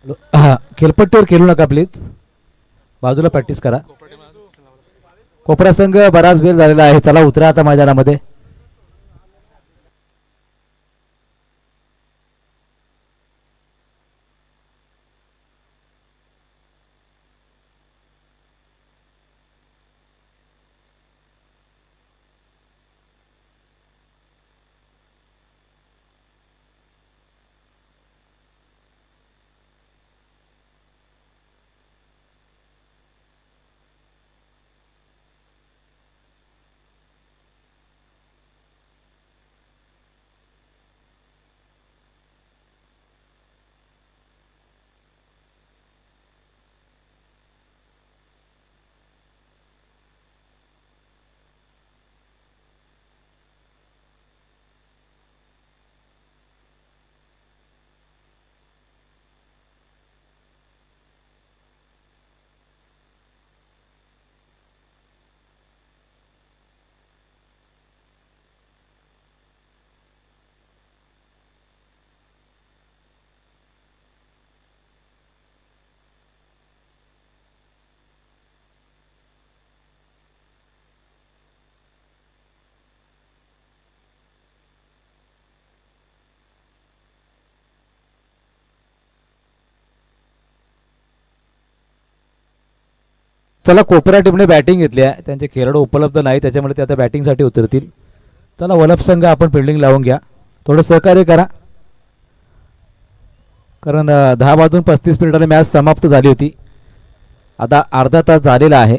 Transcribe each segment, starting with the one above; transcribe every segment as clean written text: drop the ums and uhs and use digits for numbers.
हां, खेळपट्टीवर खेळू नका प्लीज, बाजूला प्रॅक्टिस करा. कोपरा संघ बराच वेळ झालेला आहे, चला उतरा आता मैदानामध्ये. चला, कोपरा टीमने बॅटिंग घेतली आहे, त्यांचे खेळाडू उपलब्ध नाही, त्याच्यामुळे ते आता बॅटिंगसाठी उतरतील. चला वलप संघ आपण फिल्डिंग लावून घ्या, थोडं सहकार्य करा, कारण 10 वाजून 35 मिनिटांनी मॅच समाप्त झाली होती. आता अर्धा तास झालेला आहे.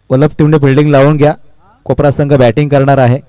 वलप टीमने फिल्डिंग लावून घ्या, कोपरा संघ बॅटिंग करणार आहे.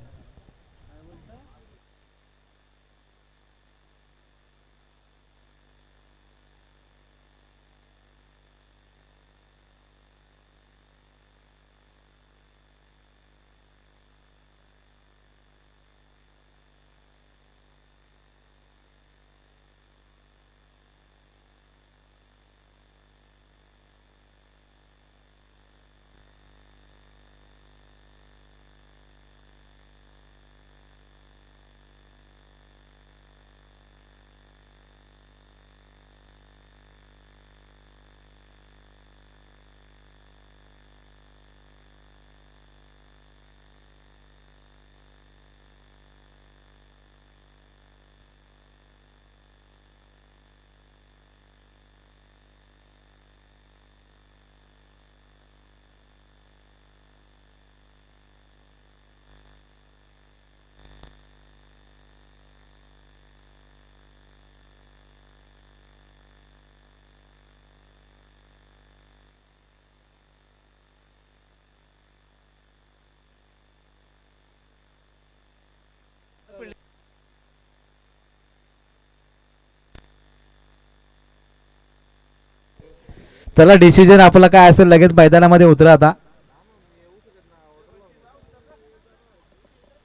चला, डिसिजन आपला काय असेल लगेच मैदानामध्ये उतरा आता.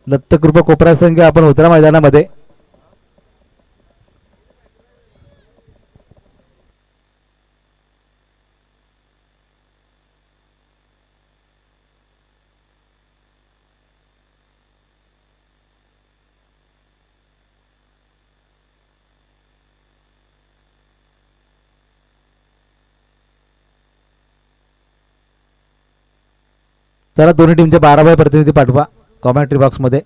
दत्तकृपा कोपरा संघ आपण उतरा मैदानामध्ये. चला, दोन्ही टीमचे 12 प्रतिनिधी पाठवा कॉमेंट्री बॉक्समध्ये.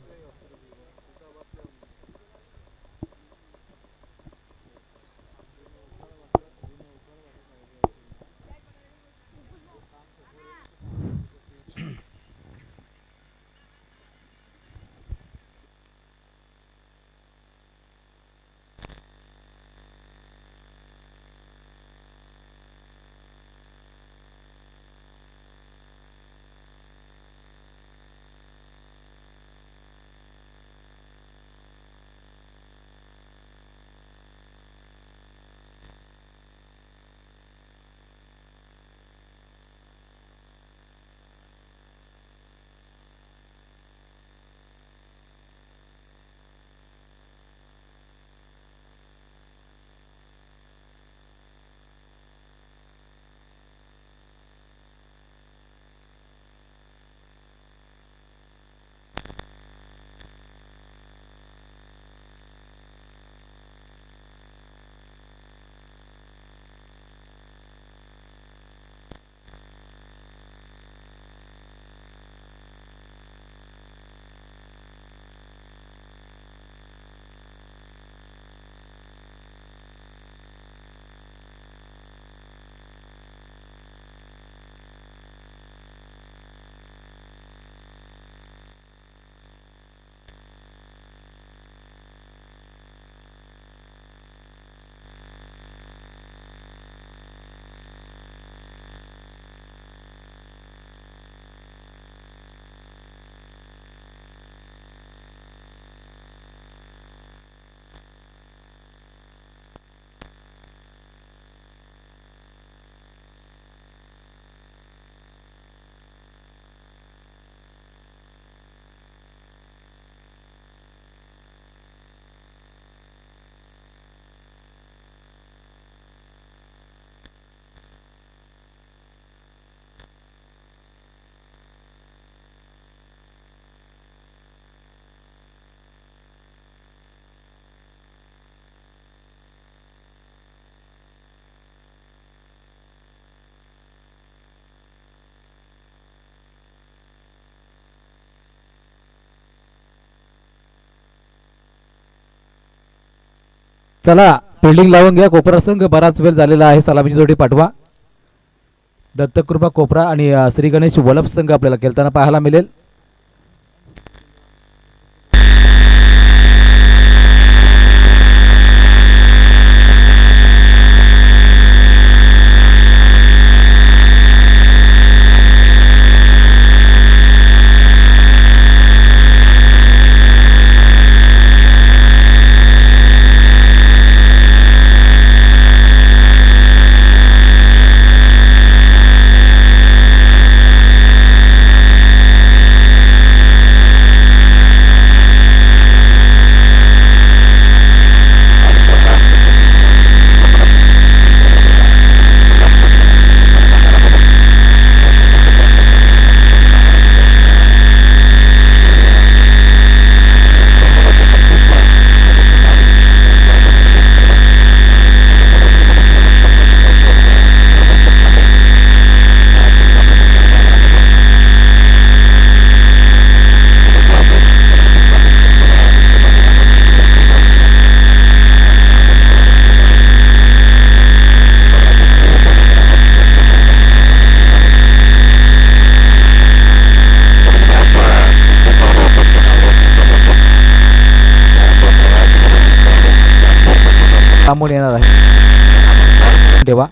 चला फिल्डिंग लावून घ्या. कोपरा संघ बराच वेळ झालेला आहे. सलामीची जोडी पाठवा. दत्तकृपा कोपरा आणि श्री गणेश वलप संघ आपल्याला खेळताना पाहायला मिळेल. थांबून येणार आहे तेव्हा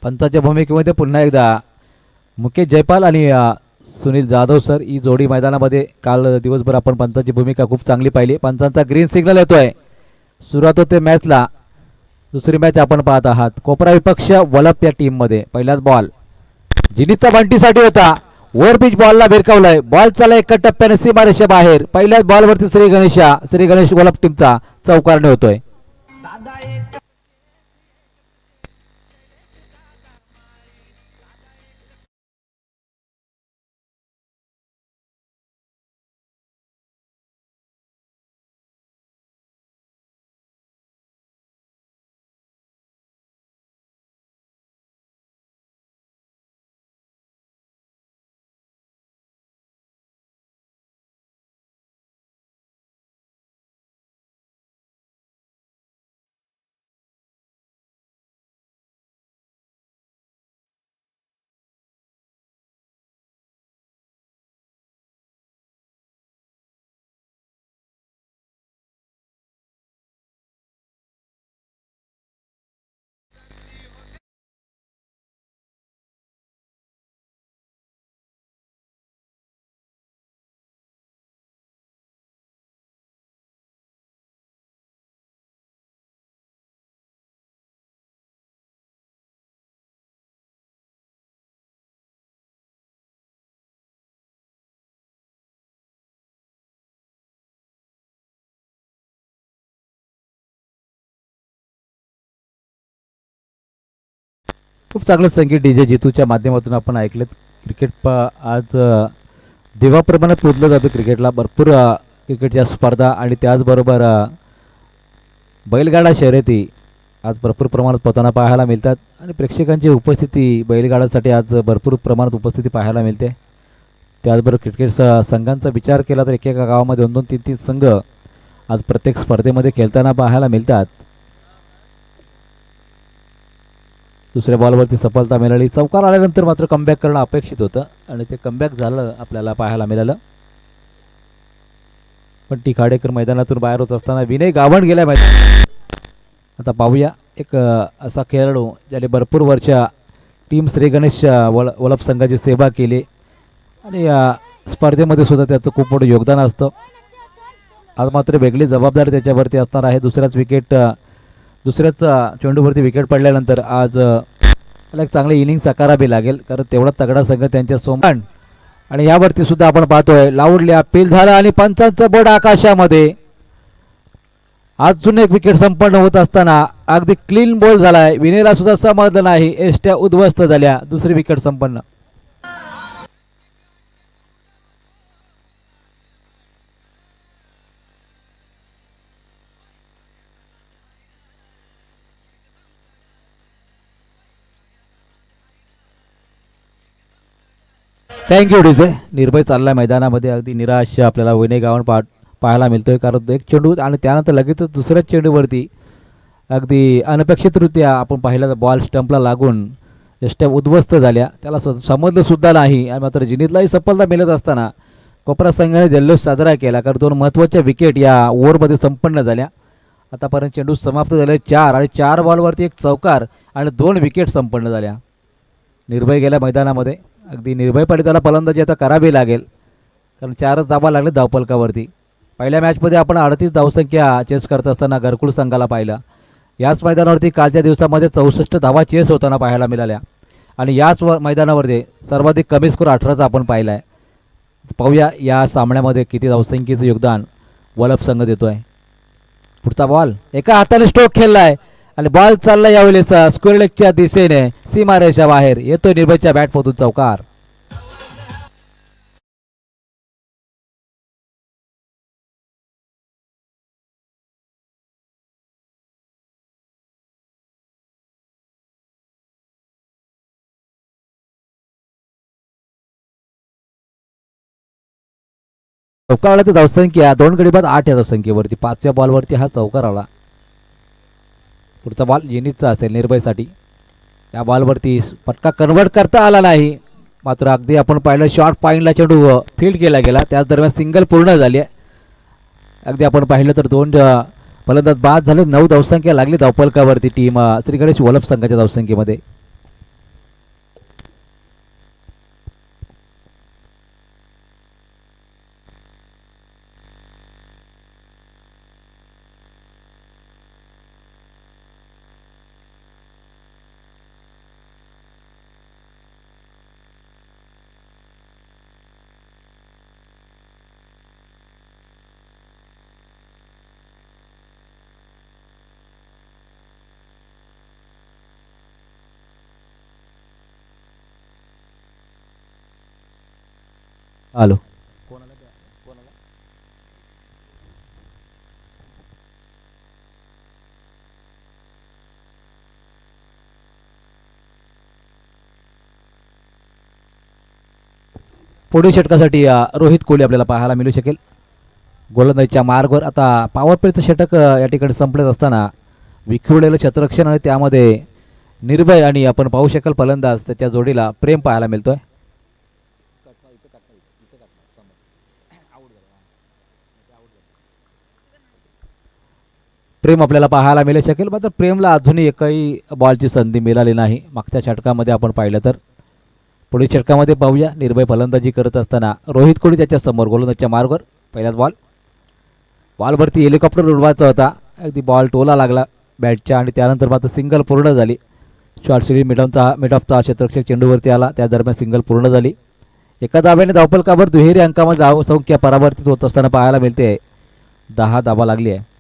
पंचाच्या भूमिकेमध्ये पुन्हा एकदा मुकेश जयपाल आणि सुनील जाधव सर ही जोडी मैदानामध्ये काल दिवसभर आपण पंचाची भूमिका खूप चांगली पाहिली. पंचांचा ग्रीन सिग्नल येतोय. सुरुवात होते मॅचला. दुसरी मॅच आपण पाहत आहात. कोपरा विपक्ष वलप या टीममध्ये. पहिलाच बॉल जिनीचा बंटीसाठी होता. वर पिच बॉलला भिरकावलाय. बॉल चालला एका टप्प्याने सीमारेषा बाहेर. पहिल्याच बॉलवरती श्री गणेश वलप टीमचा चौकारणे होतोय. खूप चांगलं संगीत डीजे जितूच्या माध्यमातून आपण ऐकलेत. क्रिकेट आज देवाप्रमाणे पोचलं जातं. क्रिकेटला भरपूर क्रिकेटच्या स्पर्धा आणि त्याचबरोबर बैलगाडा शर्यती आज भरपूर प्रमाणात पोताना पाहायला मिळतात आणि प्रेक्षकांची उपस्थिती बैलगाड्यासाठी आज भरपूर प्रमाणात उपस्थिती पाहायला मिळते. त्याचबरोबर क्रिकेट संघांचा विचार केला तर एकेका गावामध्ये 2-2, 3-3 संघ आज प्रत्येक स्पर्धेमध्ये खेळताना पाहायला मिळतात. दुसऱ्या बॉलवरती सफलता मिळाली. चौकार आल्यानंतर मात्र कमबॅक करणं अपेक्षित होतं आणि ते कमबॅक झालं आपल्याला पाहायला मिळालं. पण टी खाडेकर मैदानातून बाहेर होत असताना विनय गावण गेल्या मैदानात. आता पाहूया एक असा खेळाडू ज्याने भरपूर वर्ष टीम श्री गणेश वलप संघाची सेवा केली आणि स्पर्धेमध्ये सुद्धा त्याचं खूप मोठं योगदान असतं. आज मात्र वेगळी जबाबदारी त्याच्यावरती असणार आहे. दुसऱ्याच चेंडूवरती विकेट पडल्यानंतर आज एक चांगली इनिंग साकारावी लागेल कारण तेवढा तगडा संघ त्यांच्या सोमान आणि यावरती सुद्धा आपण पाहतोय लाऊडली अपील झालं आणि पंचांचं बोर्ड आकाशामध्ये. अजून एक विकेट संपन्न होत असताना अगदी क्लीन बॉल झालाय. विनेला सुद्धा समजलं नाही. एसट्या उद्ध्वस्त झाल्या. दुसरी विकेट संपन्न. Thank you DJ. निर्भय चाललाय मैदानामध्ये. अगदी निराश आपल्याला विनय गावण पाहायला मिळतोय. कारण एक चेंडू आणि त्यानंतर लगेच दुसऱ्या चेंडूवरती अगदी अनपेक्षितरित्या आपण पाहिलं बॉल स्टंपला लागून एसट्या उद्ध्वस्त झाल्या. त्याला समजलं सुद्धा नाही. आणि मात्र जिनीतलाही सफलता मिळत असताना कोपरा संघाने जल्लोष साजरा केला. कारण 2 महत्त्वाच्या विकेट या ओव्हरमध्ये संपन्न झाल्या. आतापर्यंत चेंडू समाप्त झाले 4 आणि 4 बॉलवरती 1 चौकार आणि 2 विकेट संपन्न झाल्या. निर्भय गेल्या मैदानामध्ये. अगदी निर्भयपणे त्याला फलंदाजी आता करावी लागेल. कारण 4च धावा लागले धावफलकावरती. पहिल्या मॅचमध्ये आपण 38 धावसंख्या चेस करत असताना घरकुल संघाला पाहिलं. याच मैदानावरती कालच्या दिवसामध्ये 64 धावा चेस होताना पाहायला मिळाल्या. आणि याच मैदानावरती सर्वाधिक कमी स्कोर 18चा आपण पाहिला आहे. पाहूया या सामन्यामध्ये किती धावसंख्येचं योगदान वलप संघ देतो आहे. पुढचा बॉल एका हाताने स्ट्रोक खेळला आहे आणि बॉल चालला यावेळेस स्क्वेअर लेगच्या दिशेने सीमारेषा बाहेर. येतोय निर्भयच्या बॅटमधून चौकार. चौकाराची धावसंख्या 2 गडी बाद 8 या धावसंख्येवरती. 5व्या बॉलवरती हा चौकार आला. पुढचा बॉल जेनितचा असेल निर्भयसाठी. या बॉलवरती पटका कन्वर्ट करता आला नाही. मात्र अगदी आपण पाहिलं शॉर्ट पॉईंटला चेंडू फील्ड केला गेला. त्याच दरम्यान सिंगल पूर्ण झाली आहे. अगदी आपण पाहिलं तर 2 फलंदाज बाद झाले. 9 धावसंख्या लागली धावफलकावरती टीम श्री गणेश वलप संघाच्या धावसंख्येमध्ये. हॅलो. पुढील षटकासाठी रोहित कोहली आपल्याला पाहायला मिळू शकेल. गोलंदाजीच्या मार्गवर आता पॉवर प्लेचं षटक या ठिकाणी संपलेत असताना विखुरलेलं क्षेत्ररक्षण आणि त्यामध्ये निर्भय आणि आपण पाहू शकाल फलंदाज त्याच्या जोडीला प्रेम पाहायला मिळतोय. प्रेम आपल्याला पाहायला मिळू शकेल. मात्र प्रेमला अजूनही एकही बॉलची संधी मिळाली नाही मागच्या षटकामध्ये आपण पाहिलं तर. पुढील षटकामध्ये पाहूया निर्भय फलंदाजी करत असताना रोहित कोहली त्याच्या समोर गोलंदाजीच्या मार्गवर. पहिलाच बॉलवरती हेलिकॉप्टर उडवायचा होता. अगदी बॉल टोला लागला बॅटच्या आणि त्यानंतर मात्र सिंगल पूर्ण झाली. शॉर्ट सिडी मिडऑफचा क्षेत्ररक्षक चेंडूवरती आला. त्या दरम्यान सिंगल पूर्ण झाली. एका धाब्याने धावफलकावर दुहेरी अंकामध्ये धावसंख्या परावर्तित होत असताना पाहायला मिळते. 10 धावा लागली आहे.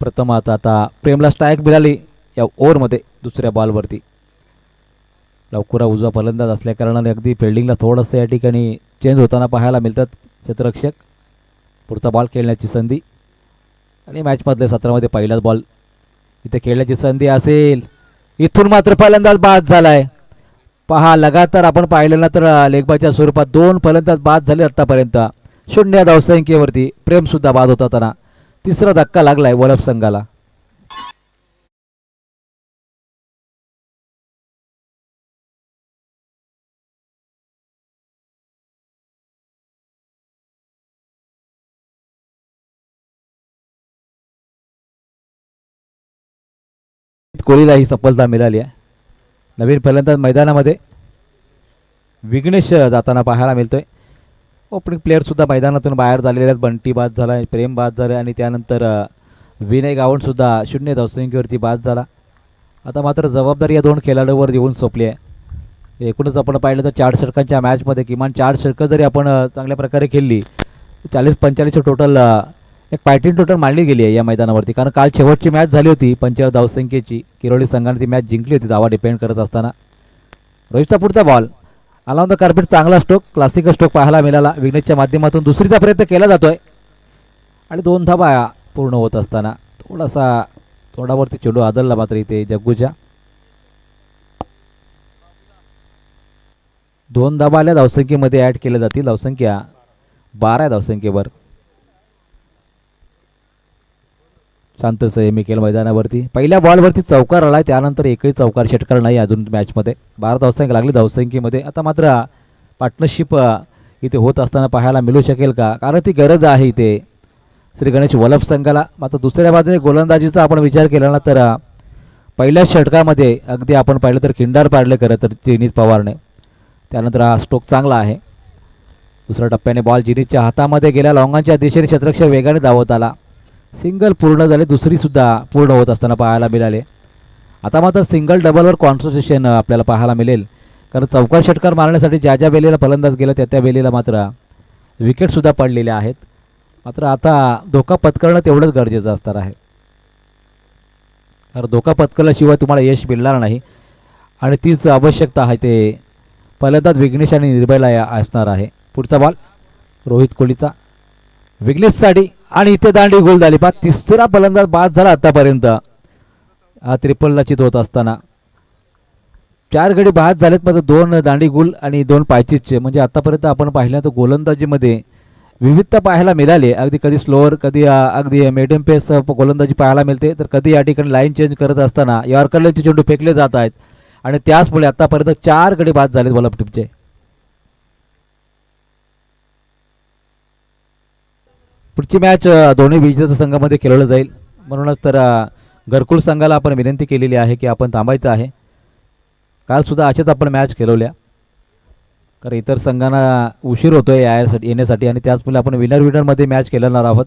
प्रथम आता प्रेमला स्ट्राईक मिळाली या ओव्हरमध्ये दुसऱ्या बॉलवरती. लवकर उजवा फलंदाज असल्याकारणाने अगदी फिल्डिंगला थोडंसं या ठिकाणी चेंज होताना पाहायला मिळतात क्षेत्ररक्षक. पुढचा बॉल खेळण्याची संधी आणि मॅचमधल्या सत्रामध्ये पहिलाच बॉल इथे खेळण्याची संधी असेल. इथून मात्र फलंदाज बाद झालाय. पहा लगातार आपण पाहिलं ना तर लेगबाच्या स्वरूपात 2 फलंदाज बाद झाले आतापर्यंत. 0 धावसंख्येवरती प्रेमसुद्धा बाद होता. तिसरा धक्का लागलाय वलप संघाला. कोहलीला ही सफलता मिळाली आहे. नवीन फलंदाज मैदानामध्ये विघ्नेश जाताना पाहायला मिळतोय. ओपनिंग प्लेअरसुद्धा मैदानातून बाहेर झालेले आहेत. बंटी बाद झाला आहे. प्रेम बाद झाला आणि त्यानंतर विनय गावणसुद्धा 0 धावसंख्येवरती बाद झाला. आता मात्र जबाबदारी या 2 खेळाडूंवर येऊन सोपली आहे. एकूणच आपण पाहिलं तर 4 षटकांच्या मॅचमध्ये किमान 4 षटकं जरी आपण चांगल्या प्रकारे खेळली 40-45 टोटल एक फायटिंग टोटल मांडली गेली आहे या मैदानावरती. कारण काल शेवटची मॅच झाली होती 45 धावसंख्येची. किरोळी संघाने ती मॅच जिंकली होती धावा डिपेंड करत असताना. रोहितचा पुढचा बॉल आला ऑन द कार्पेट. चांगला स्ट्रोक क्लासिकल स्ट्रोक पाहायला मिळाला. विघ्नेशच्या माध्यमातून दुसरीचा प्रयत्न केला जातोय आणि 2 धावा पूर्ण होत असताना थोडासा तोंडावरती चेंडू आदळला मात्र इथे जग्गूच्या. 2 धावा आल्या धावसंख्येमध्ये ॲड केल्या जातील. धावसंख्या 12 धावसंख्येवर. शांत संयमी मैदानावरती पहिल्या बॉलवरती चौकार आला. त्यानंतर एकही चौकार षटकार नाही अजून मॅचमध्ये. 12 धावसंख्या लागली धावसंख्येमध्ये. आता मात्र पार्टनरशिप इथे होत असताना पाहायला मिळू शकेल का, कारण ती गरज आहे इथे श्री गणेश वल्लभ संघाला. मात्र दुसऱ्या बाजूने गोलंदाजीचा आपण विचार केला ना तर पहिल्या षटकामध्ये अगदी आपण पाहिलं तर खिंडार पाडले खरं तर जिनीत पवारने. त्यानंतर हा स्ट्रोक चांगला आहे. दुसऱ्या टप्प्याने बॉल जिनीतच्या हातामध्ये गेला. लॉंगांच्या दिशेने क्षेत्ररक्षक वेगाने धावत आला. सिंगल पूर्ण झाले. दुसरीसुद्धा पूर्ण होत असताना पाहायला मिळाले. आता मात्र सिंगल डबलवर कॉन्सन्ट्रेशन आपल्याला पाहायला मिळेल, कारण चौकार षटकार मारण्यासाठी ज्या ज्या वेळेला फलंदाज गेला त्या त्या वेळेला मात्र विकेटसुद्धा पडलेल्या आहेत. मात्र आता धोका पत्करणं तेवढंच गरजेचं असणार आहे, कारण धोका पत्करल्याशिवाय तुम्हाला यश मिळणार नाही आणि तीच आवश्यकता आहे ते फलंदाज विघ्नेश आणि निर्भयला असणार आहे. पुढचा बॉल रोहित कोहलीचा विघ्नेशसाठी आणि इथे दांडी गोल झाली. पा तिसरा फलंदाज बाद झाला आतापर्यंत हा ट्रिपलला चित होत असताना. 4 गडी बाद झालेत, मात्र 2 दांडी गोल आणि 2 पायचीचे. म्हणजे आतापर्यंत आपण पाहिलं तर गोलंदाजीमध्ये विविधता पाहायला मिळाली. अगदी कधी स्लोअर, कधी अगदी मिडियम पेस गोलंदाजी पाहायला मिळते, तर कधी या ठिकाणी लाईन चेंज करत असताना यॉर्करचे चेंडू फेकले जात आहेत आणि त्याचमुळे आतापर्यंत 4 गडी बाद झालेत वल्लभ टीमचे. पुढची मॅच दोन्ही विजेता संघामध्ये खेळवलं जाईल. म्हणूनच तर घरकुल संघाला आपण विनंती केलेली आहे की आपण थांबायचं आहे. कालसुद्धा अशाच आपण मॅच खेळवल्या, कारण इतर संघांना उशीर होतोय येण्यासाठी आणि त्याचमुळे आपण विनरमध्ये मॅच खेळणार आहोत.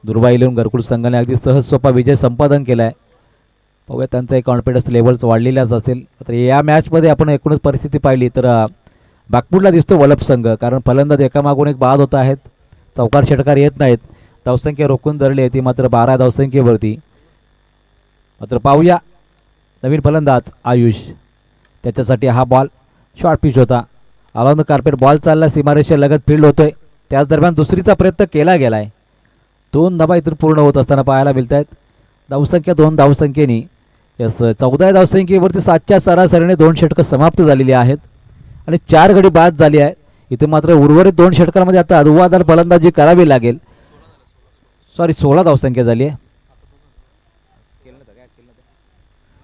दुर्वा इलेव्हन घरकुल संघाने अगदी सहज सोपा विजय संपादन केला आहे. पाहूया त्यांचा एक कॉन्फिडन्स लेवल्स वाढलेलाच असेल. तर या मॅचमध्ये आपण एकूणच परिस्थिती पाहिली तर बागपूरला दिसतो वल्लभ संघ, कारण फलंदाज एकामागून एक बाद होत आहेत. चौकार षटकार येत नाहीत. धावसंख्या रोखून धरली आहे ती मात्र 12 धावसंख्येवरती. मात्र पाहूया नवीन फलंदाज आयुष, त्याच्यासाठी हा बॉल शॉर्ट पिच होता. अलाउन द कार्पेट बॉल चालला, सीमारेषे लगत फील्ड होतोय. त्याच दरम्यान दुसरीचा प्रयत्न केला गेलाय. 2 धावा इथून पूर्ण होत असताना पाहायला मिळत आहेत. धावसंख्या 2 धावसंख्येने 14 धावसंख्येवरती 7च्या सरासरीने 2 षटकं समाप्त झालेली आहेत आणि 4 गडी बाद झाली आहे. इथे मात्र उर्वरित 2 षटकांमध्ये आता अधूवादार फलंदाजी करावी लागेल. 16 धावसंख्या झाली आहे.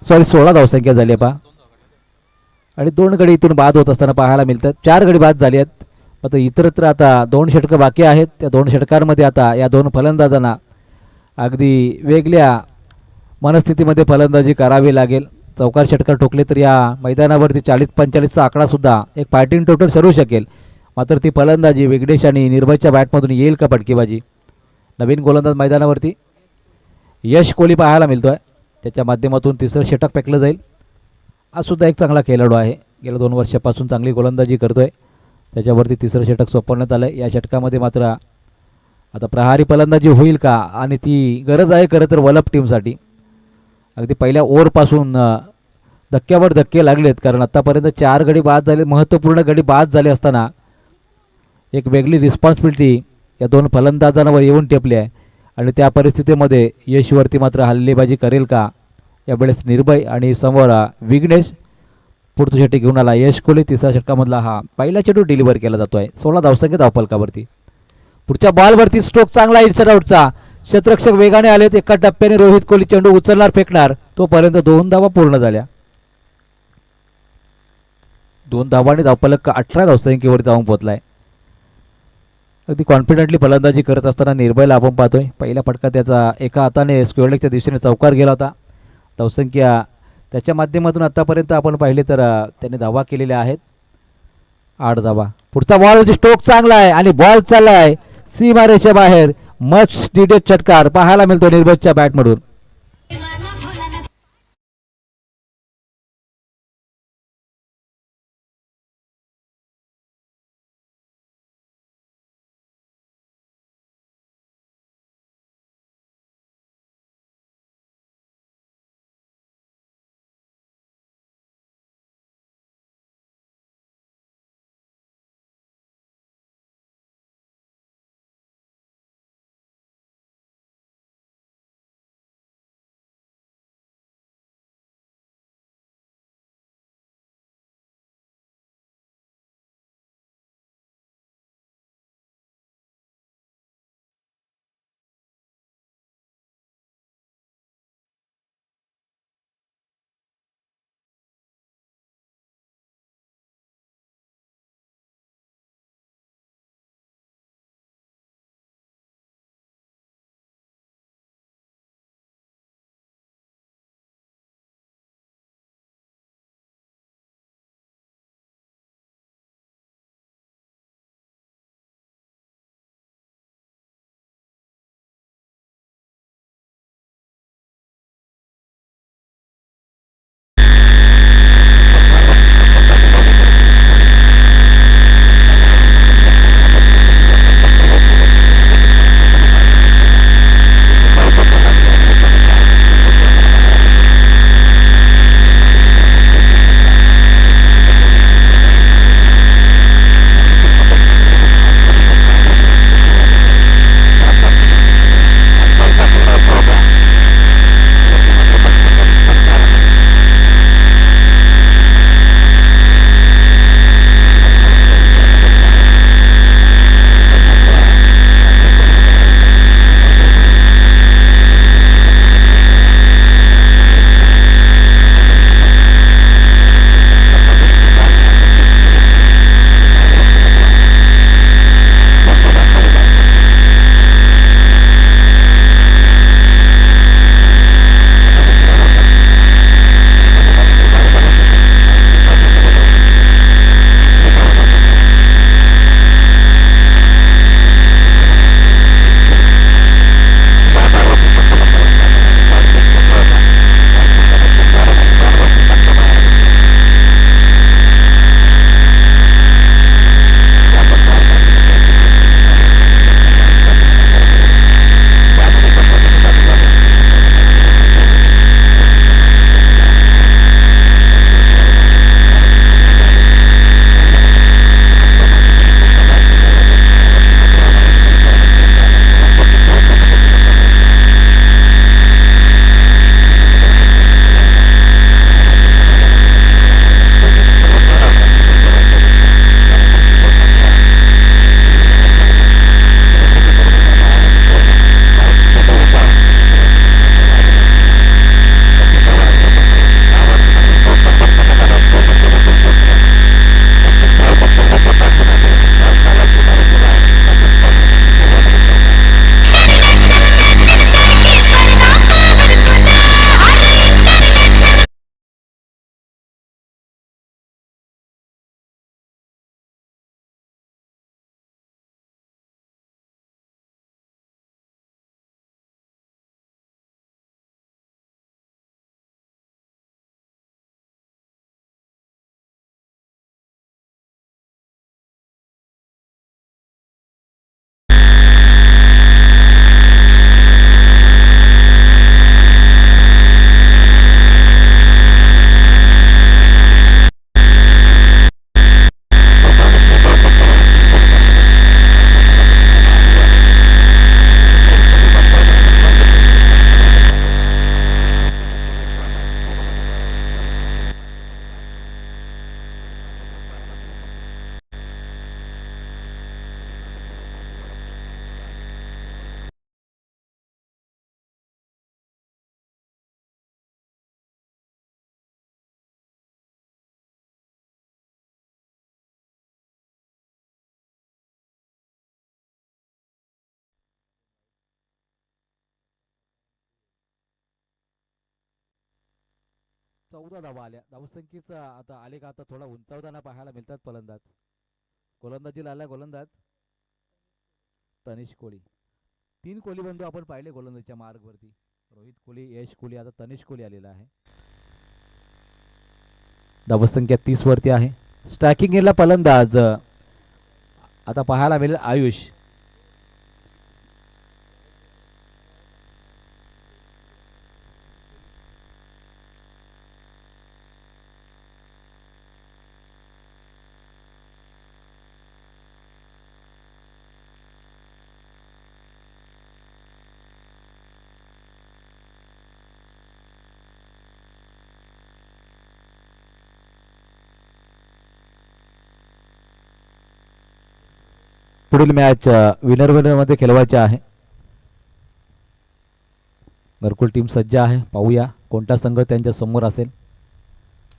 16 धावसंख्या झाली आहे पहा, आणि 2 गडी इथून बाद होत असताना पाहायला मिळतात. 4 गडी बाद झाले आहेत. मात्र इतरत्र आता 2 षटकं बाकी आहेत. त्या 2 षटकांमध्ये आता या 2 फलंदाजांना अगदी वेगळ्या मनस्थितीमध्ये फलंदाजी करावी लागेल. चौकार षटकार ठोकले तर या मैदानावरती 40-45चा आकडासुद्धा एक फायटिंग टोटल ठरू शकेल. मात्र ती फलंदाजी विघ्नेश आणि निर्भयच्या बॅटमधून येईल का फटकेबाजी. नवीन गोलंदाज मैदानावरती यश कोहली पाहायला मिळतो आहे. त्याच्या माध्यमातून तिसरं षटक फेकलं जाईल. हा सुद्धा एक चांगला खेळाडू आहे. गेल्या 2 वर्षापासून चांगली गोलंदाजी करतोय. त्याच्यावरती तिसरं षटक सोपवण्यात आलं आहे. या षटकामध्ये मात्र आता प्रहारी फलंदाजी होईल का, आणि ती गरज आहे खरं तर वल्लभ टीमसाठी. अगदी पहिल्या ओव्हरपासून धक्क्यावर धक्के लागलेत, कारण आत्तापर्यंत 4 गडी बाद झाले, महत्त्वपूर्ण गडी बाद झाले असताना एक वेगळी रिस्पॉन्सिबिलिटी या 2 फलंदाजांवर येऊन टेपली आहे. आणि त्या परिस्थितीमध्ये यशवरती मात्र हल्लेबाजी करेल का यावेळेस निर्भय, आणि समोर विघ्नेश पुढचं षटक घेऊन आला यश कोहली. तिसऱ्या षटकामधला हा पहिला चेंडू डिलिव्हर केला जातो आहे 16 धावसंख्या धावफलकावरती. पुढच्या बॉलवरती स्ट्रोक चांगला इनसाइड आउटचा. क्षेत्ररक्षक वेगाने आलेत. एका टप्प्याने रोहित कोहली चेंडू उचलणार फेकणार, तोपर्यंत 2 धावा पूर्ण झाल्या. 2 धावांनी धावफलक 18 धावसंख्येवरती जाऊन पोहोचलाय. अगदी कॉन्फिडेंटली फलंदाजी करत असताना निर्भयला आपण पाहतोय. पहिला फटका त्याचा एका हाताने स्क्वेअर लेगच्या दिशेने चौकार गेला होता. धावसंख्या त्याच्या माध्यमातून आतापर्यंत आपण पाहिले तर त्याने धावा केलेल्या आहेत 8 धावा. पुढचा बॉल स्ट्रोक चांगला आहे आणि बॉल चालला आहे सीमारेषेच्या बाहेर. मच डिडेड षटकार पाहायला मिळतो निर्भयच्या बॅटमधून. 14 धावा आल्या. धावसंख्येचा आता आले का आता थोडा उंचावताना पाहायला मिळतात फलंदाज. गोलंदाजीला आला गोलंदाज तनिष कोहली. 3 कोहली बंधू आपण पाहिले गोलंदाजीच्या मार्गवरती. रोहित कोहली, यश कोहली, आता तनिष कोहली आलेला आहे. धावसंख्या 30 वरती आहे. स्ट्रायकिंग गेला फलंदाज आता पाहायला मिळेल आयुष. पुढील मॅच विनर विनर मध्ये खेळवायचे आहे. घरकुल टीम सज्ज आहे. पाहूया कोणता संघ त्यांच्या समोर असेल.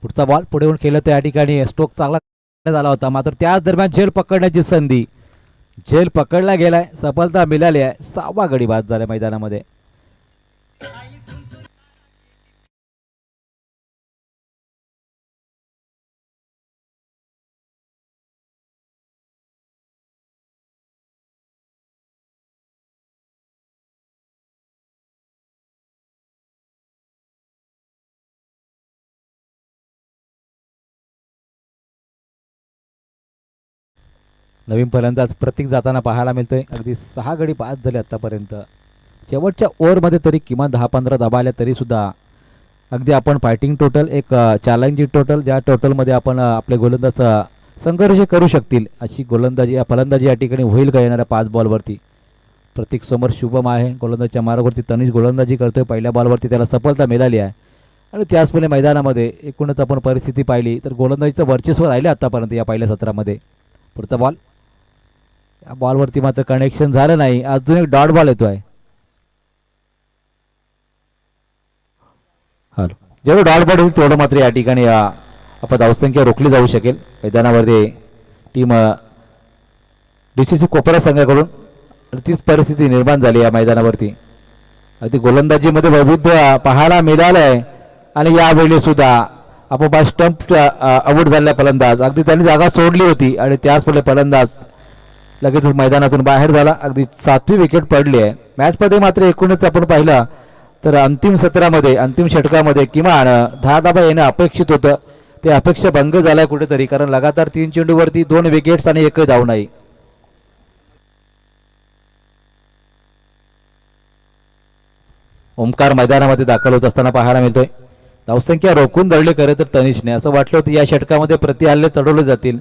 पुढचा बॉल पुढे येऊन केलं तर या ठिकाणी स्ट्रोक चांगला झाला होता, मात्र त्याच दरम्यान झेल पकडण्याची संधी. झेल पकडला गेलाय, सफलता मिळाली आहे. 6वा गडी बाद झाला मैदानामध्ये. नवीन फलंदाज प्रतीक जाताना पाहायला मिळतोय. अगदी 6 गडी बाद झाले आतापर्यंत. शेवटच्या ओव्हरमध्ये तरी किमान 10-15 धाबा आल्या तरी सुद्धा अगदी आपण फायटिंग टोटल एक चॅलेंजिंग टोटल, ज्या टोटलमध्ये आपण आपले गोलंदाज संघर्ष करू शकतील अशी गोलंदाजी फलंदाजी या ठिकाणी होईल का येणाऱ्या 5 बॉलवरती. प्रतीक समोर शुभम आहे गोलंदाजच्या मार्गावरती. तनिष गोलंदाजी करतोय. पहिल्या बॉलवरती त्याला सफलता मिळाली आहे. आणि त्याचप्रमाणे मैदानामध्ये एकूणच आपण परिस्थिती पाहिली तर गोलंदाजीचं वर्चस्व राहिले आतापर्यंत या पहिल्या सत्रामध्ये. पुढचा बॉल, या बॉलवरती मात्र कनेक्शन झालं नाही. अजून एक डॉट बॉल येतोय. हॅलो, जेवढं डॉट बॉल होईल तेवढं मात्र या ठिकाणी आपण धावसंख्या रोखली जाऊ शकेल. मैदानावरती टीम डीसीसी कोपरा संघाकडून तीच परिस्थिती निर्माण झाली या मैदानावरती. अगदी गोलंदाजीमध्ये वैविध्य पाहायला मिळालं आहे. आणि यावेळी सुद्धा आपोआप स्टंप आउट झालेला फलंदाज, अगदी त्यांनी जागा सोडली होती आणि त्याचमुळे फलंदाज लगेच मैदानातून बाहेर झाला. अगदी 7वी विकेट पडली आहे. मॅचमध्ये मात्र एकूणच आपण पाहिलं तर अंतिम सत्रामध्ये अंतिम षटकामध्ये किमान 10 धाबा येणं अपेक्षित होतं. ते अपेक्षा भंग झालाय कुठेतरी, कारण लगातार 3 चेंडूवरती 2 विकेट्स आणि एकही धाव नाही. ओमकार मैदानामध्ये दाखल होत असताना पाहायला मिळतोय. धावसंख्या रोखून धरली खरे तर तनिषने. असं वाटलं होतं या षटकामध्ये प्रतिहल्ले चढवले जातील,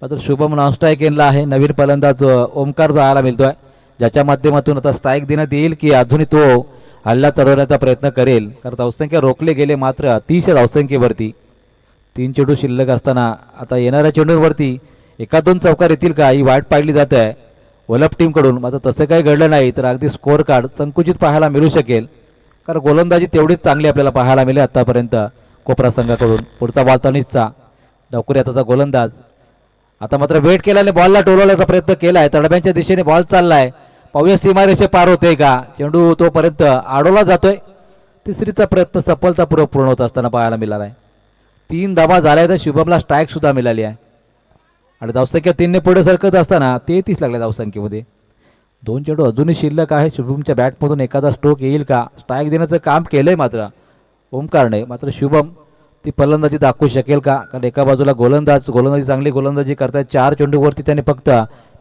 मात्र शुभम नॉनस्ट्राईक केला आहे. नवीन फलंदाज ओमकार जायला मिळतोय, ज्याच्या माध्यमातून आता स्ट्राईक देण्यात येईल की अजूनही तो हल्ला चढवण्याचा प्रयत्न करेल. कारण धावसंख्या रोखले गेले मात्र अतिशय धावसंख्येवरती. 3 चेंडू शिल्लक असताना आता येणाऱ्या चेंडूंवरती 1-2 चौकार येतील का ही वाट पाहिली जात आहे वलप टीमकडून. मात्र तसं काही घडलं नाही तर अगदी स्कोअर कार्ड संकुचित पाहायला मिळू शकेल, कारण गोलंदाजी तेवढीच चांगली आपल्याला पाहायला मिळेल आतापर्यंत कोपरा संघाकडून. पुढचा बॉल तनिषचा. डावकुरी आताचा गोलंदाज आता मात्र वेट केल्याने बॉलला टोलवण्याचा प्रयत्न केलाय. तडब्यांच्या दिशेने बॉल चाललाय. पाहूया सीमारेषे पार होते का. चेंडू तोपर्यंत आडवला जातोय. तिसरीचा प्रयत्न सफलतापूर्वक पूर्ण होत असताना पाहायला मिळाला आहे. 3 धाबा झाल्या तर शुभमला स्ट्राईक सुद्धा मिळाली आहे. आणि धावसंख्या 3ने पुढे सरकत असताना 33 लागल्या धावसंख्येमध्ये. 2 चेंडू अजूनही शिल्लक आहे. शुभमच्या बॅटमधून एखादा स्ट्रोक येईल का. स्ट्राईक देण्याचं काम केलंय मात्र ओमकारने, मात्र शुभम ती फलंदाजी दाखवू शकेल का. कारण एका बाजूला गोलंदाजी चांगली गोलंदाजी करतायत. 4 चेंडूवरती त्याने फक्त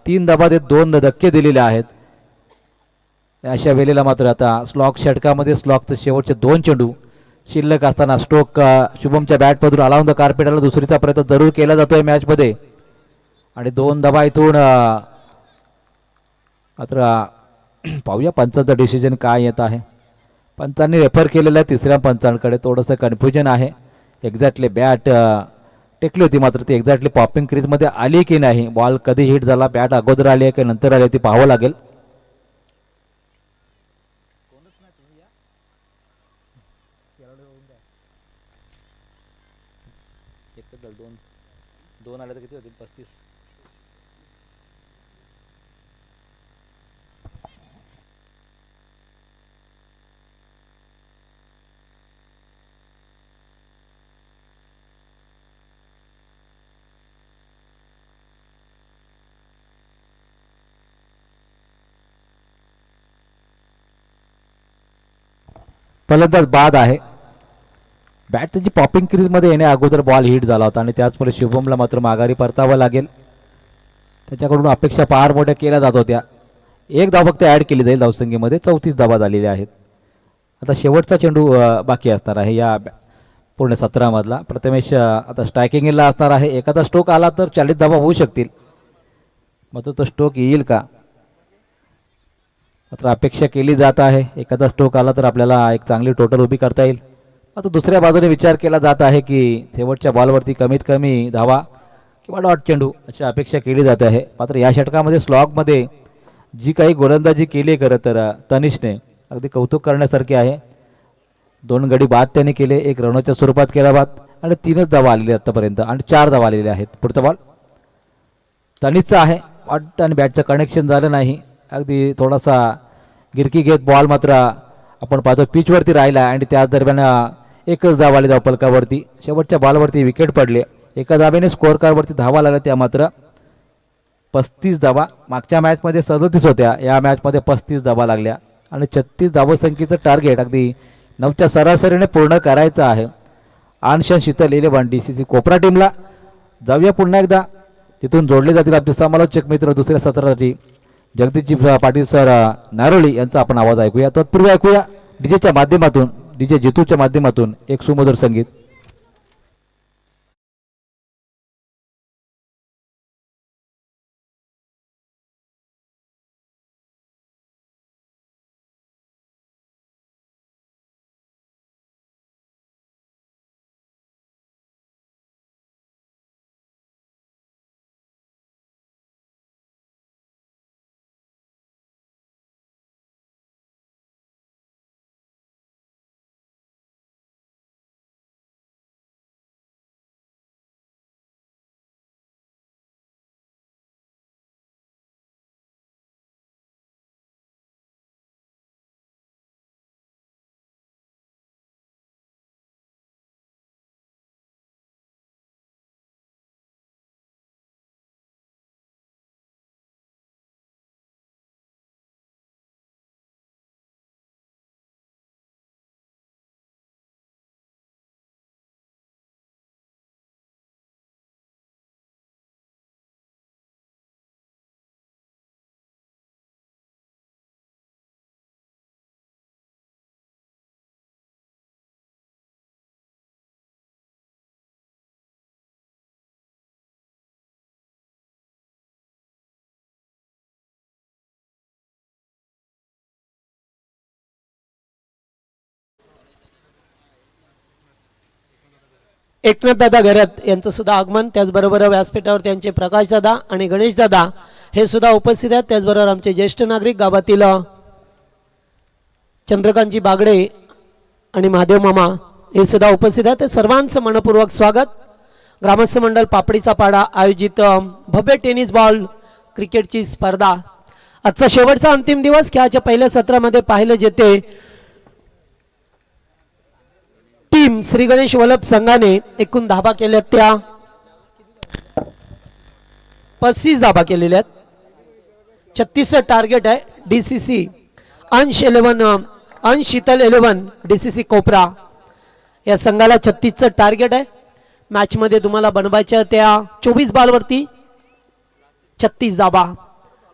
3 धाबा देत 2 धक्के दिलेले आहेत. अशा वेळेला मात्र आता स्लॉक षटकामध्ये स्लॉकचे शेवटचे 2 चेंडू शिल्लक असताना स्ट्रोक शुभमच्या बॅटमधून अलाउन द कार्पेटला दुसरीचा प्रयत्न जरूर केला जातोय मॅचमध्ये. आणि 2 धाबा इथून मात्र पाहूया पंचांचा डिसिजन काय येत आहे. पंचांनी रेफर केलेलं आहे तिसऱ्या पंचांकडे. थोडंसं कन्फ्युजन आहे. एक्झॅक्टली बॅट टेकली होती मात्र ती एक्झॅक्टली पॉपिंग क्रीजमध्ये आली की नाही. बॉल कधी हिट झाला, बॅट अगोदर आली आहे की नंतर आली ती पाहावं लागेल. दोन आले तर किती होतील 35. फलंदाज बाद आहे. बॅट त्याची पॉपिंग क्रीजमध्ये येण्या अगोदर बॉल हिट झाला होता आणि त्याचमुळे शुभमला मात्र माघारी परतावं लागेल. त्याच्याकडून अपेक्षा फार मोठ्या केल्या जात होत्या. एक धाव फक्त ॲड केली जाईल धावसंख्येमध्ये. 34 धावा झालेल्या आहेत. आता शेवटचा चेंडू बाकी असणार आहे या पूर्ण 17 मधला. प्रथमेश आता स्ट्रायकिंगला असणार आहे. एखादा स्ट्रोक आला तर 40 धावा होऊ शकतील. मात्र तो स्ट्रोक येईल का मात्र अपेक्षा केली जात आहे. एखादा स्ट्रोक आला तर आपल्याला एक चांगली टोटल उभी करता येईल. आता दुसऱ्या बाजूने विचार केला जात आहे की शेवटच्या बॉलवरती कमीत कमी धावा किंवा डॉट चेंडू अशी अपेक्षा केली जाते आहे. मात्र या षटकामध्ये स्लॉगमध्ये जी काही गोलंदाजी केली खरं तर तनिषने अगदी कौतुक करण्यासारखे आहे. 2 गडी बाद त्याने केले. एक रनच्या स्वरूपात केला बाद आणि 3च धावा आलेले आतापर्यंत आणि 4 धावा आलेले आहेत. पुढचा बॉल तनिषचा आहे. बॉट आणि बॅटचं कनेक्शन झालं नाही. अगदी थोडासा गिरकी घेत बॉल मात्र आपण पाहतो पिचवरती राहिला आणि त्याच दरम्यान एकच धाव आली धावफलकावरती. शेवटच्या बॉलवरती विकेट पडले. एका धावेने स्कोअर कार्डवरती धावा लागल्या त्या मात्र 35 धावा. मागच्या मॅचमध्ये 37 होत्या. या मॅचमध्ये 35 धावा लागल्या आणि 36 धावसंख्येचं टार्गेट अगदी 9च्या सरासरीने पूर्ण करायचं आहे. आनशन शीतल 11 DCC कोपरा टीमला. जाऊया पुन्हा एकदा तिथून जोडले जातील आमचे समालोचक मित्र दुसऱ्या सत्राची जगदीशजी पाटील सर नारोली यांचा आपण आवाज ऐकूया. तत्पूर्वी ऐकूया डीजेच्या माध्यमातून डीजे जितूच्या माध्यमातून एक सुमधुर संगीत. एकनाथ दादा घरात यांचं सुद्धा आगमन. त्याचबरोबर व्यासपीठावर त्यांचे प्रकाश दादा आणि गणेश दादा हे सुद्धा उपस्थित आहेत. त्याचबरोबर आमचे ज्येष्ठ नागरिक गावातील चंद्रकांतजी बागडे आणि महादेव मामा हे सुद्धा उपस्थित आहेत. सर्वांचं मनपूर्वक स्वागत. ग्रामस्थ मंडळ पापडीचा पाडा आयोजित भव्य टेनिस बॉल क्रिकेटची स्पर्धा आजचा शेवटचा अंतिम दिवस. खेळाच्या पहिल्या सत्रामध्ये पाहिलं जेते टीम श्री गणेश वल्लभ संघाने एकूण धाबा केल्या त्या 35 धाबा केलेल्या आहेत. 36 टार्गेट आहे. DCC अंश शीतल 11 DCC कोपरा या संघाला 36चं टार्गेट आहे. मॅचमध्ये तुम्हाला बनवायच्या त्या 24 बॉलवरती 36 धाबा.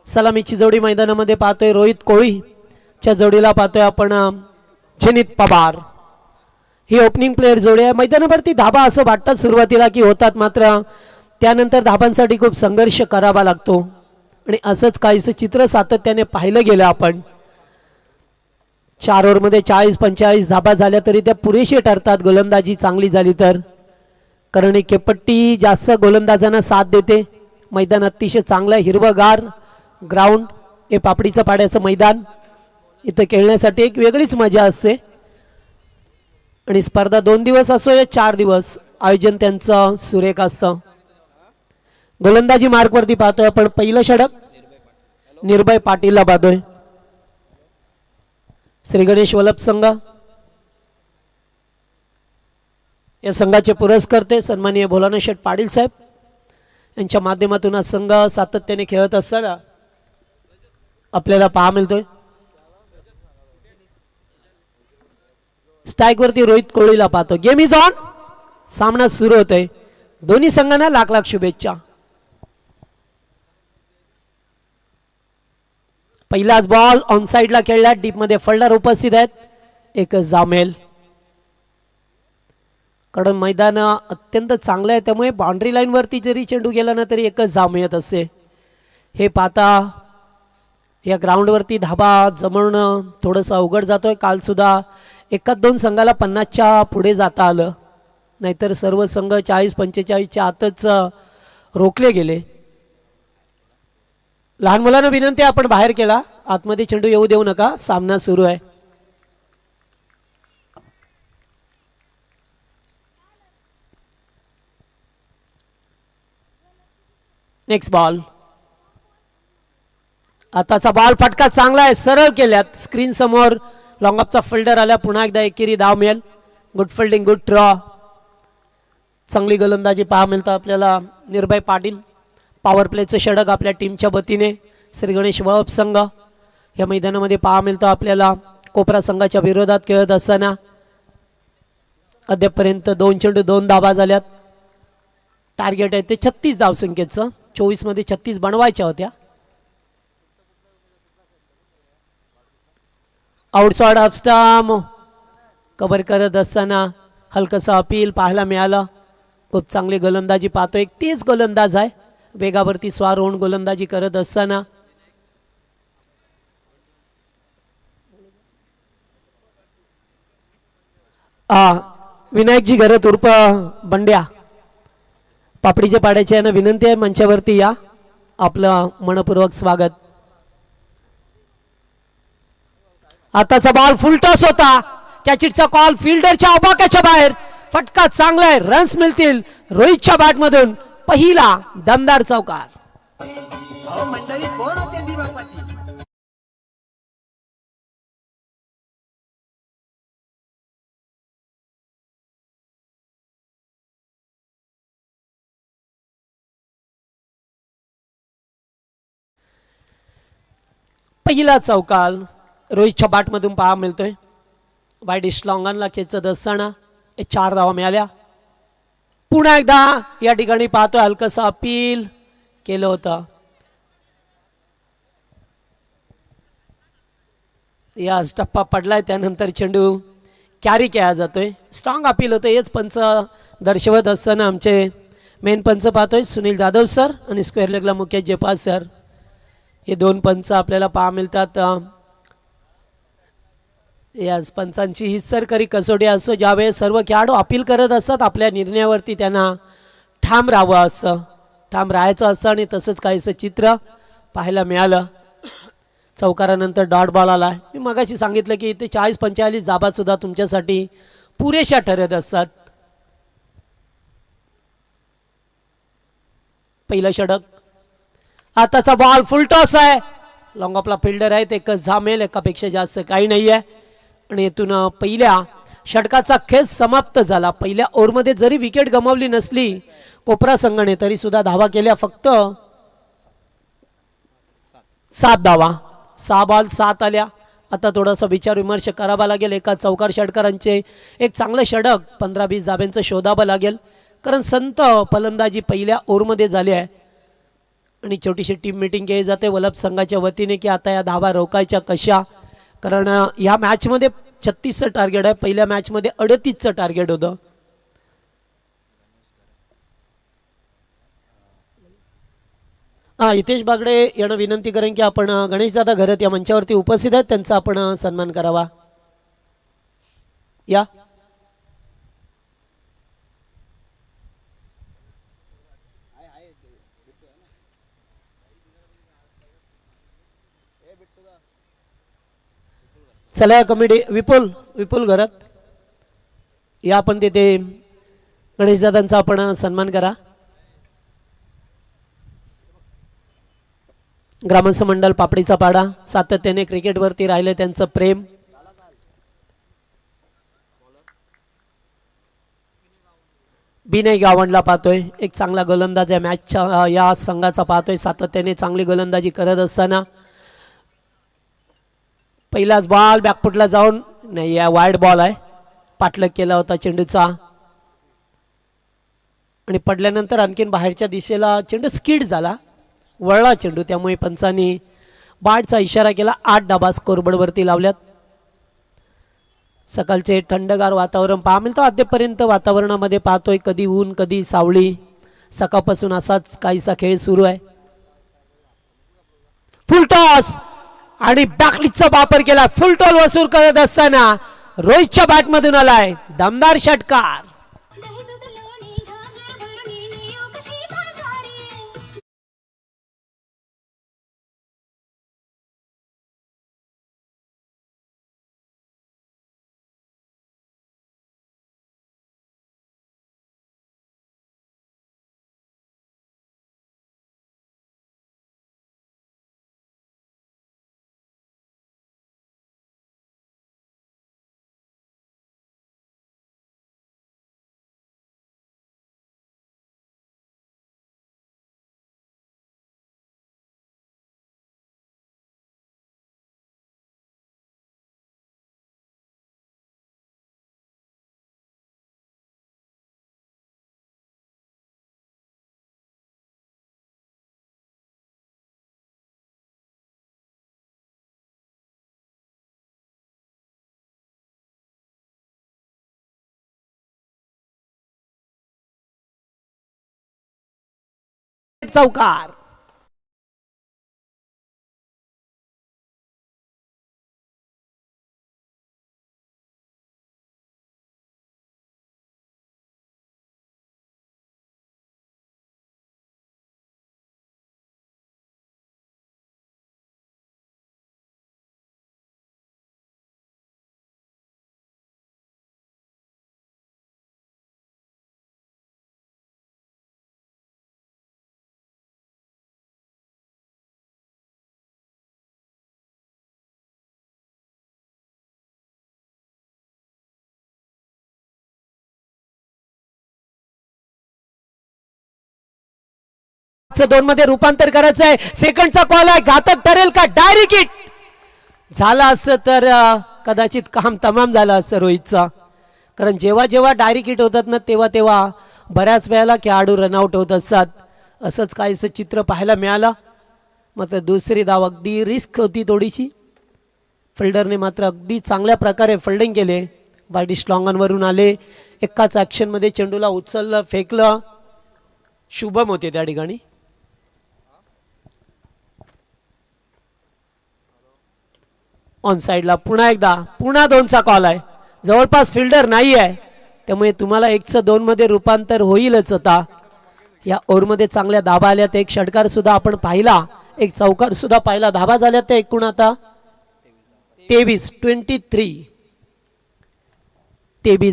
सलामीची जोडी मैदानामध्ये पाहतोय रोहित कोळीच्या जोडीला पाहतोय आपण जनित पवार. ही ओपनिंग प्लेयर जोडी आहे. मैदानावरती धाबा असं वाटतात सुरुवातीला की होतात, मात्र त्यानंतर धाबांसाठी खूप संघर्ष करावा लागतो आणि असंच काहीसं चित्र सातत्याने पाहिलं गेलं. आपण 4 ओव्हरमध्ये 40-45 धाबा झाल्या तरी त्या पुरेशी ठरतात गोलंदाजी चांगली झाली तर, कारण ही केपट्टी जास्त गोलंदाजांना साथ देते. मैदान अतिशय चांगलं हिरवगार ग्राउंड. हे पापडीचं पाड्याचं मैदान. इथं खेळण्यासाठी एक वेगळीच मजा असते आणि स्पर्धा 2 दिवस असो या 4 दिवस आयोजन त्यांचं सुरेख असतं. गोलंदाजी मार्कवरती पाहतोय आपण पहिलं षटक निर्भय पाटीलला पाहतोय. श्री गणेश वल्लभ संघ या संघाचे पुरस्कर्ते सन्माननीय भोलानाथ शेठ पाटील साहेब यांच्या माध्यमातून हा संघ सातत्याने खेळत असताना आपल्याला पाहा मिळतोय. स्ट्राईक वरती रोहित कोहलीला पाहतो. Game is on. सामना सुरू होतोय. दोन्ही संघांना लाख लाख शुभेच्छा. पहिलाच बॉल ऑन साइडला खेळला. डीप मध्ये फल्डर उपस्थित आहेत. एकच जामेल. कारण मैदान अत्यंत चांगलं आहे त्यामुळे बाउंड्री लाईन वरती जरी चेंडू गेला ना तरी एकच जाम येत असे. हे पाहता या ग्राउंड वरती धाबा जमवणं थोडंसं अवघड जातोय. काल सुद्धा एकाच दोन संघाला 50च्या पुढे जाता आलं, नाहीतर सर्व संघ 40-45च्या आतच रोखले गेले. लहान मुलांना विनंती आपण बाहेर केला, आतमध्ये चेंडू येऊ देऊ नका. सामना सुरू आहे. Next ball. आताचा बॉल फटका चांगला आहे. सरळ केल्यात. स्क्रीन समोर लॉंगअपचा फिल्डर आल्या. पुन्हा एकदा एकेरी धाव मिळेल. Good fielding, good draw. चांगली गोलंदाजी पाहा मिळतं आपल्याला. निर्भय पाटील पॉवर प्लेचं षटक आपल्या टीमच्या वतीने. श्री गणेश वहब संघ या मैदानामध्ये पाहा मिळतो आपल्याला. कोपरा संघाच्या विरोधात खेळत असताना अद्यापपर्यंत 2 चेंडू 2 धावा झाल्यात. टार्गेट आहे ते 36 धावसंख्येचं. 24 मध्ये 36 बनवायच्या होत्या. आउटसाइड ऑफ स्टंप कव्हर करत असताना हलकसा अपील पाहायला मिळालं. खूप चांगली गोलंदाजी पाहतो. एक तेज गोलंदाज आहे. वेगावरती स्वार होऊन गोलंदाजी करत असताना विनायकजी घरत उर्फ बंड्या पापडीच्या पाड्याची यांना विनंती आहे मंचावरती या. आपलं मनपूर्वक स्वागत. आताचा बॉल फुल टॉस होता. कॅचिटचा कॉल फिल्डरच्या आवाक्याच्या बाहेर. फटका चांगला आहे. रन्स मिळतील. रोहितच्या बॅट मधून पहिला दमदार चौकार. मंडळी कोण होते दिवा पाटील? पहिला चौकार रोहितच्या बॅटमधून पाहा मिळतोय. वाईड स्लॉंगनला खेचत असताना 4 धावा मिळाल्या. पुन्हा एकदा या ठिकाणी पाहतोय हलकसं अपील केलं होतं. या टप्पा पडलाय. त्यानंतर चेंडू कॅरी केला जातोय. स्ट्रॉंग अपील होतं. हेच पंच दर्शवत असताना आमचे मेन पंच पाहतोय सुनील जाधव सर आणि स्क्वेअर लेगला मुख्य जयपाल सर. हे 2 पंच आपल्याला पाहा मिळतात. या पंचांची ही सरकारी कसोटी असो ज्यावेळेस सर्व खेळाडू अपील करत असतात आपल्या निर्णयावरती त्यांना ठाम राहावं असं, ठाम राहायचं असं आणि तसंच काहीसं चित्र पाहायला मिळालं. चौकारानंतर डॉट बॉल आला. मी मगाशी सांगितलं की इथे 40-45 जाबा सुद्धा तुमच्यासाठी पुरेशा ठरत असतात. पहिलं षटक. आताचा बॉल फुल टॉस आहे. लॉंग ऑफला फिल्डर आहेत. एकच झामेल. एकापेक्षा जास्त काही नाही आहे. आणि येथून पहिल्या षटकाचा खेळ समाप्त झाला. पहिल्या ओव्हरमध्ये जरी विकेट गमावली नसली कोपरा संघाने तरी सुद्धा धावा केल्या फक्त 7 धावा. 6 बॉल 7 आल्या. आता थोडासा विचार विमर्श करावा लागेल. एका चौकार षटकारांचे एक चांगलं षटक 15-20 धाब्यांचं शोधावं लागेल. कारण संत फलंदाजी पहिल्या ओव्हरमध्ये झाली आहे आणि छोटीशी टीम मीटिंग केली जाते वलभ संघाच्या वतीने की आता या धावा रोखायच्या कशा. कारण या मॅचमध्ये 36चं टार्गेट आहे. पहिल्या मॅचमध्ये 38चं टार्गेट होतं. हितेश बागडे यांना विनंती करेन की आपण गणेशदादा घरत या मंचावरती उपस्थित आहेत त्यांचा आपण सन्मान करावा. या चला कमिटी विपुल घरात या. आपण तिथे गणेशदादांचा आपण सन्मान करा. ग्रामस्थ मंडळ पापडीचा पाडा सातत्याने क्रिकेटवरती राहिले त्यांचं प्रेम. बिनय गावंडला पाहतोय. एक चांगला गोलंदाज आहे मॅचच्या या संघाचा पाहतोय. सातत्याने चांगली गोलंदाजी करत असताना पहिलाच बॉल बॅकफुटला जाऊन नाही. या वाईड बॉल आहे. पाठलाग केला होता चेंडूचा आणि पडल्यानंतर आणखीन बाहेरच्या दिशेला चेंडू स्किड झाला, वळला चेंडू, त्यामुळे पंचांनी बाडचा इशारा केला. 8 धाबा स्कोरबोर्डवरती लावल्यात. सकाळचे थंडगार वातावरण पाहा मिळतं. अद्यापर्यंत वातावरणामध्ये पाहतोय कधी ऊन कधी सावळी, सकाळपासून असाच काहीसा खेळ सुरू आहे. फुल टॉस आणि बॅकलिकचा वापर केला. फुल टॉल वसूल करत असताना रोहितच्या बॅटमधून आलाय दमदार षटकार. चौकार. दोन मध्ये रूपांतर करायचं आहे. सेकंडचा कॉल आहे, घातक ठरेल का? डायरेक्ट हिट झाला असं तर कदाचित काम तमाम झालं असं रोहितचं, कारण जेव्हा जेव्हा डायरेक्ट हिट होतात ना तेव्हा तेव्हा बऱ्याच वेळेला खेळाडू रनआउट होत असतात. असंच काहीसं चित्र पाहायला मिळालं. मात्र दुसरी धाव अगदी रिस्क होती थोडीशी. फिल्डरने मात्र अगदी चांगल्या प्रकारे फिल्डिंग केले. बायडी स्ट्रॉंगनवरून आले, एकाच ॲक्शनमध्ये चेंडूला उचललं फेकलं. शुभम होते त्या ठिकाणी. ऑन साईडला पुन्हा 2चा कॉल आहे. जवळपास फिल्डर नाही आहे, त्यामुळे तुम्हाला 1-2 मध्ये रूपांतर होईलच. आता या ओव्हरमध्ये चांगल्या धाबा आल्या, एक षटकार सुद्धा आपण पाहिला, एक चौकार सुद्धा पाहिला. धाबा झाल्या त्या एकूण आता 23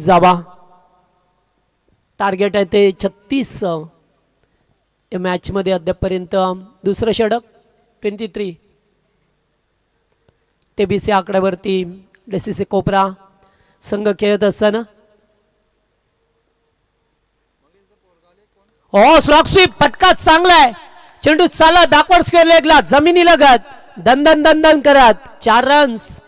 धाबा. टार्गेट आहे ते 36. या मॅच मध्ये अद्यापर्यंत दुसरं षटक. 23 23 आकड्यावरती डीसीसी कोपरा संघ खेळत असताना स्लॉक स्वीप फटका चांगला आहे. चेंडू चालत बॅकवर्ड स्क्वेअर लेगला जमिनी लगत दन करत 4 रन्स.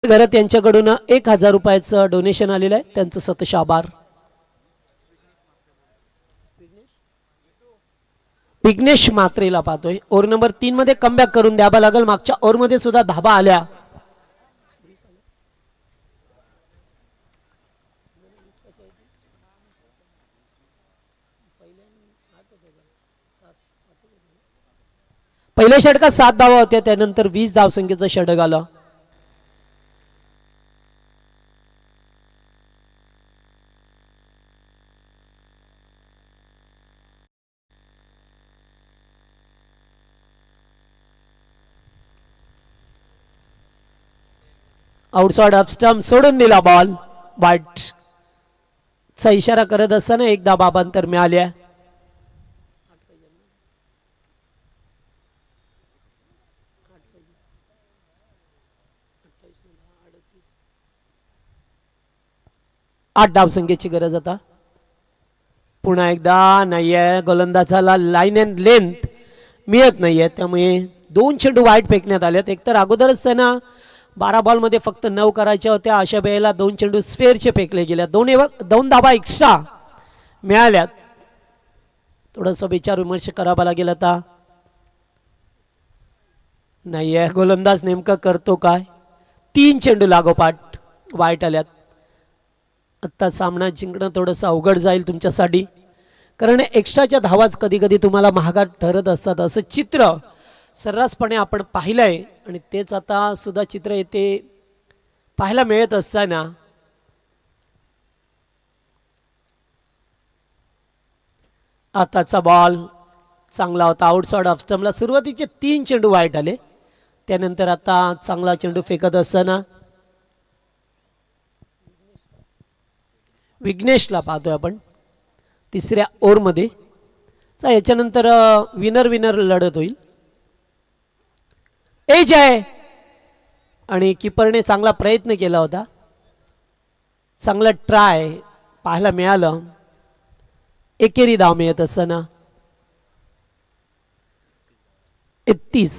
घरात यांच्याकडून 1000 रुपयाचं डोनेशन आलेलं आहे, त्यांचं सतश आभार. विघ्नेश मात्रेला पाहतोय. ओव्हर नंबर 3 मध्ये कमबॅक करून द्यावा लागेल. मागच्या ओव्हर मध्ये सुद्धा धाबा आल्या. पहिल्या षटकात 7 धावा होत्या, त्यानंतर 20 धावसंख्येचं षटक आलं. आउटसाइड ऑफ स्टंप सोडून दिला बॉल. बट चा इशारा करत असताना एकदा बाबांतर मिळाल्या. आठ धावसंख्येची गरज आता. पुन्हा एकदा नाहीये, गोलंदाजाला लाईन अँड लेंथ मिळत नाहीये, त्यामुळे 2 चेंडू वाईट फेकण्यात आलेत. एकतर अगोदरच त्यांना 12 बॉलमध्ये फक्त 9 करायच्या होत्या, अशा वेळेला 2 चेंडू स्फेअरचे फेकले गेल्या. 2 धावा एक्स्ट्रा मिळाल्यात. थोडंसं विचार विमर्श करावा लागेल आता. नाहीये, गोलंदाज नेमकं करतो काय. 3 चेंडू लागोपाठ वाईट आल्यात. आत्ता सामना जिंकणं थोडंसं अवघड जाईल तुमच्यासाठी, कारण एक्स्ट्राच्या धावाच कधी कधी तुम्हाला महागात ठरत असतात. असं चित्र सर्रासपणे आपण पाहिलंय आणि तेच आता सुद्धा चित्र येते पाहायला मिळत असताना आताचा बॉल चांगला होता. आउटसाइड ऑफ स्टंपला सुरुवातीचे 3 चेंडू वाईट आले, त्यानंतर आता चांगला चेंडू फेकत असताना विघ्नेशला पाहतोय आपण तिसऱ्या ओव्हरमध्ये. याच्यानंतर विनर विनर लढत होईल. एज आहे आणि किपरने चांगला प्रयत्न केला होता, चांगला ट्राय पाहायला मिळालं. एकेरी धाव मिळत असताना 31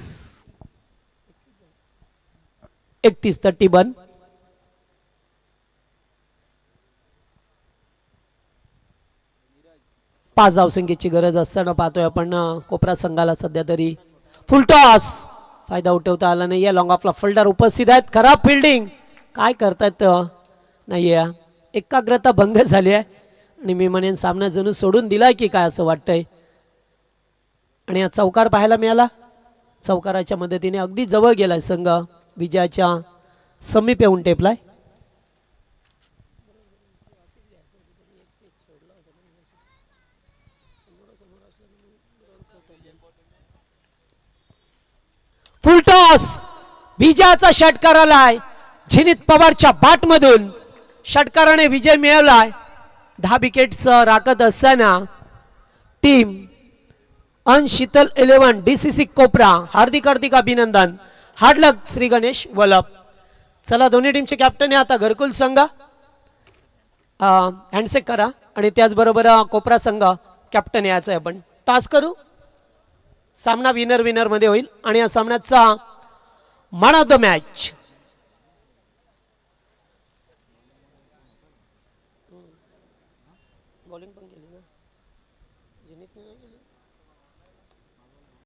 5 धावसंख्येची गरज असताना पाहतोय आपण कोपरा संघाला सध्या तरी फुल टॉस. फायदा उठवता आला नाही. लॉंग ऑफला फिल्डर उपस्थित आहेत. खराब फिल्डिंग काय करतायत नाहीये. एकाग्रता भंग झाली आहे आणि मी म्हणेन सामना जणू सोडून दिलाय की काय असं वाटतंय. आणि हा चौकार पाहायला मिळाला. चौकाराच्या मदतीने अगदी जवळ गेलाय संघ, विजयाच्या समीप येऊन टेपलाय. फुल टॉस विजयाचा षटकार आलाय. झेनित पवारच्या बॅटमधून षटकाराने विजय मिळवलाय. 10 विकेट्स राखत असताना टीम अनशीतल 11 DCC कोपरा हार्दिक हार्दिक अभिनंदन. हार्ड लक श्री गणेश वलप. चला दोन्ही टीमचे कॅप्टन आहे आता घरकुल संघ हँडसेक करा आणि त्याचबरोबर कोपरा संघ कॅप्टन यायचं आहे. आपण टास करू. सामना विनर विनर मध्ये होईल आणि या सामन्याचा मॅन ऑफ द मॅच